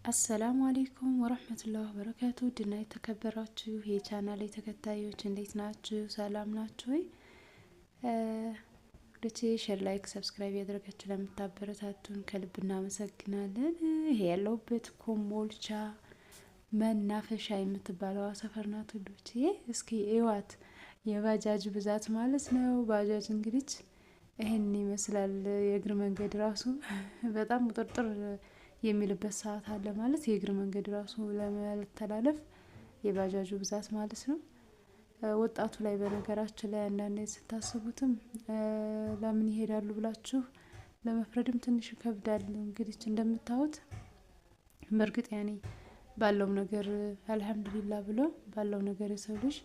አሰላሙ አሌይኩም ወረህመቱላህ ወበረካቱ ድና የተከበራችሁ የቻናሌ ተከታዮች እንዴት ናችሁ? ሰላም ናችሁ ወይ? ወደቼ ሼር፣ ላይክ፣ ሰብስክራይብ ያደረጋችሁ ለምታበረታቱን ከልብ እናመሰግናለን። ይሄ ያለሁበት ኮምቦልቻ መናፈሻ የምትባለው ሰፈር ናት ውዶቼ። እስኪ እዋት የባጃጅ ብዛት ማለት ነው። ባጃጅ እንግዲህ ይሄን ይመስላል። የእግር መንገድ ራሱ በጣም ቁጥርጥር የሚልበት ሰዓት አለ ማለት የእግር መንገድ ራሱ ለመተላለፍ የባጃጁ ብዛት ማለት ነው። ወጣቱ ላይ በነገራችን ላይ አንዳንዴ ስታስቡትም ለምን ይሄዳሉ ብላችሁ ለመፍረድም ትንሽ ይከብዳል። እንግዲህ እንደምታዩት በእርግጥ ያኔ ባለው ነገር አልሐምዱሊላህ ብሎ ባለው ነገር የሰው ልጅ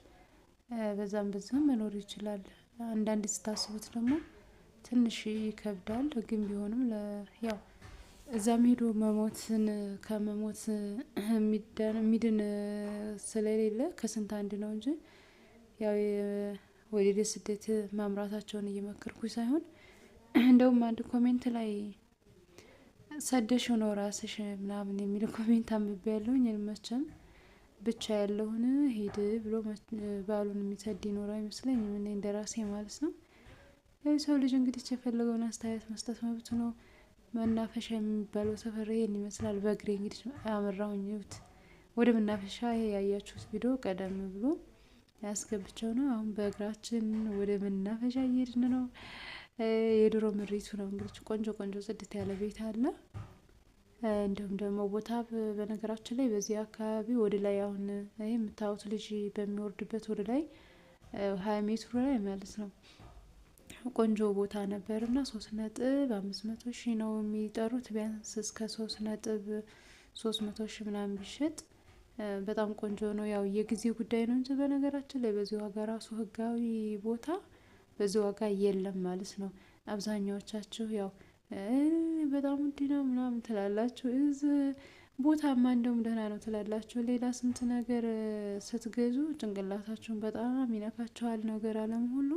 በዛም መኖር ይችላል። አንዳንዴ ስታስቡት ደግሞ ትንሽ ይከብዳል። ግን ቢሆንም ያው እዛም ሄዶ መሞትን ከመሞት የሚድን ስለሌለ ከስንት አንድ ነው እንጂ ያው ወደ ስደት ማምራታቸውን እየመከርኩኝ ሳይሆን እንደውም አንድ ኮሜንት ላይ ሰደሽው ነው ራስሽ ምናምን የሚል ኮሜንት አንብቤ ያለሁኝ። መቼም ብቻ ያለውን ሄድ ብሎ ባሉን የሚሰድ ይኖር አይመስለኝም እኔ እንደራሴ ማለት ነው። ሰው ልጅ እንግዲህ የፈለገውን አስተያየት መስጠት መብቱ ነው። መናፈሻ የሚባለው ሰፈር ይሄን ይመስላል። በእግሬ እንግዲህ አመራሁኝ ወደ መናፈሻ። ይሄ ያያችሁት ቪዲዮ ቀደም ብሎ ያስገብቸው ነው። አሁን በእግራችን ወደ መናፈሻ እየሄድን ነው። የድሮ ምሪቱ ነው እንግዲህ ቆንጆ ቆንጆ ጽድት ያለ ቤት አለ። እንዲሁም ደግሞ ቦታ በነገራችን ላይ በዚህ አካባቢ ወደ ላይ አሁን ይሄ የምታዩት ልጅ በሚወርድበት ወደ ላይ 20 ሜትሩ ላይ ማለት ነው ቆንጆ ቦታ ነበርና 3.500,000 ነው የሚጠሩት። ቢያንስ እስከ 3.300,000 ምናምን ቢሸጥ በጣም ቆንጆ ነው። ያው የጊዜ ጉዳይ ነው እንጂ በነገራችን ላይ በዚህ ዋጋ ራሱ ህጋዊ ቦታ በዚህ ዋጋ የለም ማለት ነው። አብዛኛዎቻችሁ ያው በጣም ውድ ነው ምናምን ትላላችሁ። ቦታማ እንደውም ደህና ነው ትላላችሁ። ሌላ ስንት ነገር ስትገዙ ጭንቅላታችሁን በጣም ይነካችኋል ነገር አለም ሁሉ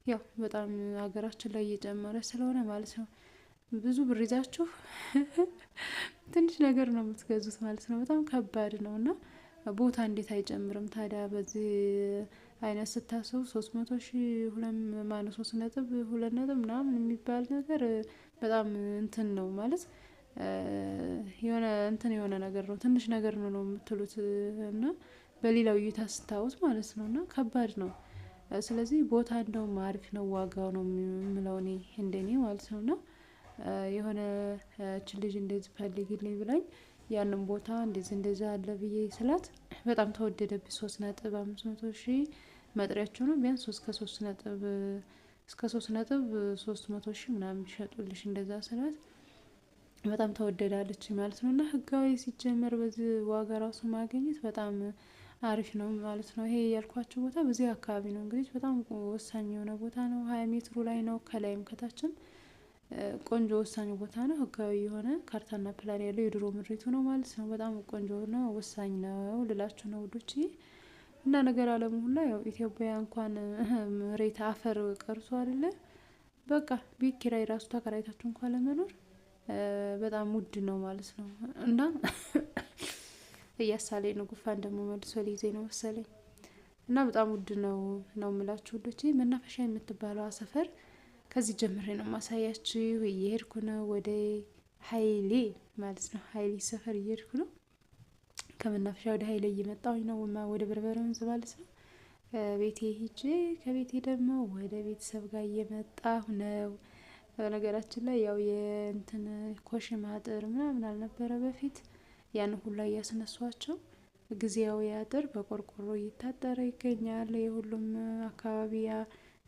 ያው በጣም ሀገራችን ላይ እየጨመረ ስለሆነ ማለት ነው። ብዙ ብር ይዛችሁ ትንሽ ነገር ነው የምትገዙት ማለት ነው። በጣም ከባድ ነው እና ቦታ እንዴት አይጨምርም ታዲያ? በዚህ አይነት ስታስቡ 300,000 3.2 ምናምን የሚባል ነገር በጣም እንትን ነው ማለት የሆነ እንትን የሆነ ነገር ነው። ትንሽ ነገር ነው የምትሉት እና በሌላው እይታ ስታዩት ማለት ነው እና ከባድ ነው። ስለዚህ ቦታ እንደውም አሪፍ ነው ዋጋው ነው የምለው እኔ እንደኔ ማለት ነው። እና የሆነ እችን ልጅ እንደዚህ ፈልጊልኝ ብላኝ ያንን ቦታ እንደዚህ አለ ብዬ ስላት በጣም ተወደደብኝ። 3.500,000 መጥሪያቸው ነው ቢያንስ እስከ 3.300,000 ምናምን ቢሸጡልሽ እንደዛ ስላት በጣም ተወደዳለች ማለት ነው። እና ህጋዊ ሲጀመር በዚህ ዋጋ ራሱ ማግኘት በጣም አሪፍ ነው ማለት ነው። ይሄ ያልኳችሁ ቦታ በዚህ አካባቢ ነው እንግዲህ በጣም ወሳኝ የሆነ ቦታ ነው። 20 ሜትሩ ላይ ነው ከላይም ከታችም ቆንጆ ወሳኝ ቦታ ነው። ህጋዊ የሆነ ካርታና ፕላን ያለው የድሮ ምድሪቱ ነው ማለት ነው። በጣም ቆንጆ ነው፣ ወሳኝ ነው ልላችሁ ነው ውዶቼ። እና ነገር አለሙ ሁላ ያው ኢትዮጵያ እንኳን መሬት አፈር ቀርሶ አይደለ በቃ ቤት ኪራይ ራሱ ተከራይታችሁ እንኳን ለመኖር በጣም ውድ ነው ማለት ነው። እና እያሳለኝ ነው ጉፋን ደግሞ መልሶ ሊይዘኝ ነው መሰለኝ። እና በጣም ውድ ነው የምላችሁ ውዶቼ። መናፈሻ የምትባለው ሰፈር ከዚህ ጀምሬ ነው ማሳያችሁ። እየሄድኩ ነው ወደ ሀይሌ ማለት ነው። ሀይሌ ሰፈር እየሄድኩ ነው። ከመናፈሻ ወደ ሀይሌ እየመጣሁኝ ነው ወደ በርበረ ወንዝ ማለት ነው። ቤቴ ሂጄ ከቤቴ ደግሞ ወደ ቤተሰብ ጋር እየመጣሁ ነው። በነገራችን ላይ ያው የእንትን ኮሽም አጥር ምናምን አልነበረ በፊት ያን ሁላ እያስነሷቸው ጊዜያዊ አጥር በቆርቆሮ እየታጠረ ይገኛል። የሁሉም አካባቢ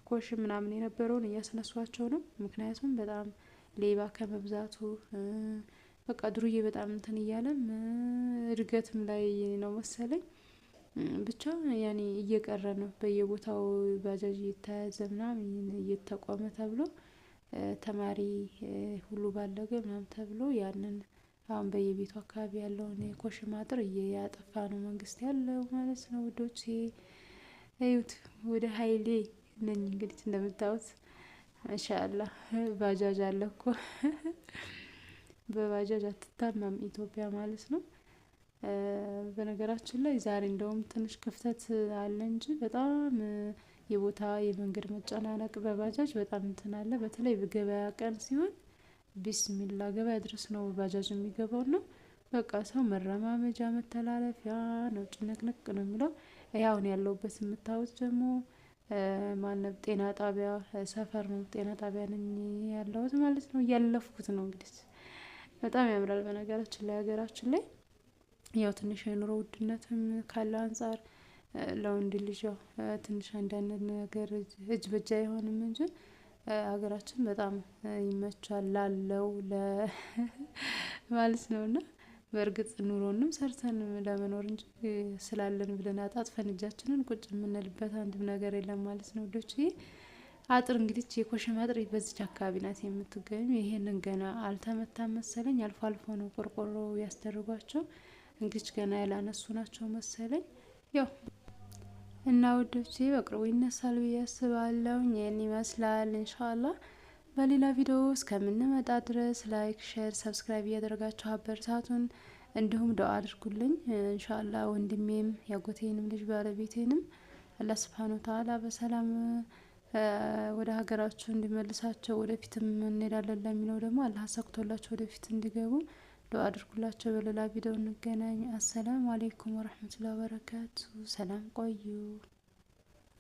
ኮሽም ምናምን የነበረውን እያስነሷቸው ነው። ምክንያቱም በጣም ሌባ ከመብዛቱ በቃ ድሩዬ በጣም እንትን እያለም እድገትም ላይ ነው መሰለኝ ብቻ ያኔ እየቀረ ነው። በየቦታው ባጃጅ እየተያዘ ምናምን እየተቆመ ተብሎ ተማሪ ሁሉ ባለገ ምናምን ተብሎ ያንን አሁን በየቤቱ አካባቢ ያለውን የኮሽም አጥር እያጠፋ ነው መንግስት ያለው ማለት ነው ውዶቼ። እዩት ወደ ሀይሌ ነኝ እንግዲህ እንደምታዩት ማሻአላህ ባጃጅ አለ እኮ በባጃጅ አትታማም ኢትዮጵያ ማለት ነው። በነገራችን ላይ ዛሬ እንደውም ትንሽ ክፍተት አለ እንጂ በጣም የቦታ የመንገድ መጨናነቅ በባጃጅ በጣም እንትን አለ። በተለይ በገበያ ቀን ሲሆን ቢስሚላ ገበያ ድረስ ነው ባጃጅ የሚገባው ነው። በቃ ሰው መረማመጃ መተላለፊያ ነው ጭንቅንቅ ነው የሚለው። ይሄ አሁን ያለሁበት የምታዩት ደግሞ ማነው ጤና ጣቢያ ሰፈር ነው። ጤና ጣቢያ ነኝ ያለሁት ማለት ነው። እያለፍኩት ነው እንግዲህ በጣም ያምራል። በነገራችን ላይ ሀገራችን ላይ ያው ትንሽ የኑሮ ውድነትም ካለው አንፃር ለወንድ ልጅ ያው ትንሽ አንዳንድ ነገር እጅ በእጅ አይሆንም እንጂ ሀገራችን በጣም ይመቻል ላለው ማለት ነውና። በእርግጥ ኑሮንም ሰርተን ለመኖር እንጂ ስላለን ብለን አጣጥፈን እጃችንን ቁጭ የምንልበት አንድም ነገር የለም ማለት ነው ውዶችዬ። አጥር እንግዲህ የኮሽም አጥር በዚች አካባቢ ናት የምትገኙ። ይሄንን ገና አልተመታም መሰለኝ። አልፎ አልፎ ነው ቆርቆሮ ያስደርጓቸው። እንግዲህ ገና ያላነሱ ናቸው መሰለኝ። ያው እና ውዶቼ በቅርቡ ይነሳል ብዬ አስባለሁ። ይህን ይመስላል ኢንሻአላህ። በሌላ ቪዲዮ እስከምንመጣ ድረስ ላይክ፣ ሼር፣ ሰብስክራይብ እያደረጋችሁ አበረታቱን። እንዲሁም ዱአ አድርጉልኝ ኢንሻአላህ። ወንድሜም ያጎቴንም ልጅ ባለቤቴንም አላህ ሱብሃነሁ ወተዓላ በሰላም ወደ ሀገራቸው እንዲመልሳቸው፣ ወደፊትም እንሄዳለን ለሚለው ደግሞ አላህ አሳክቶላቸው ወደፊት እንዲገቡ ዱአ አድርጉላቸው። በሌላ ቪዲዮ እንገናኝ። አሰላሙ አለይኩም ወራህመቱላሂ ወበረካቱ። ሰላም ቆዩ።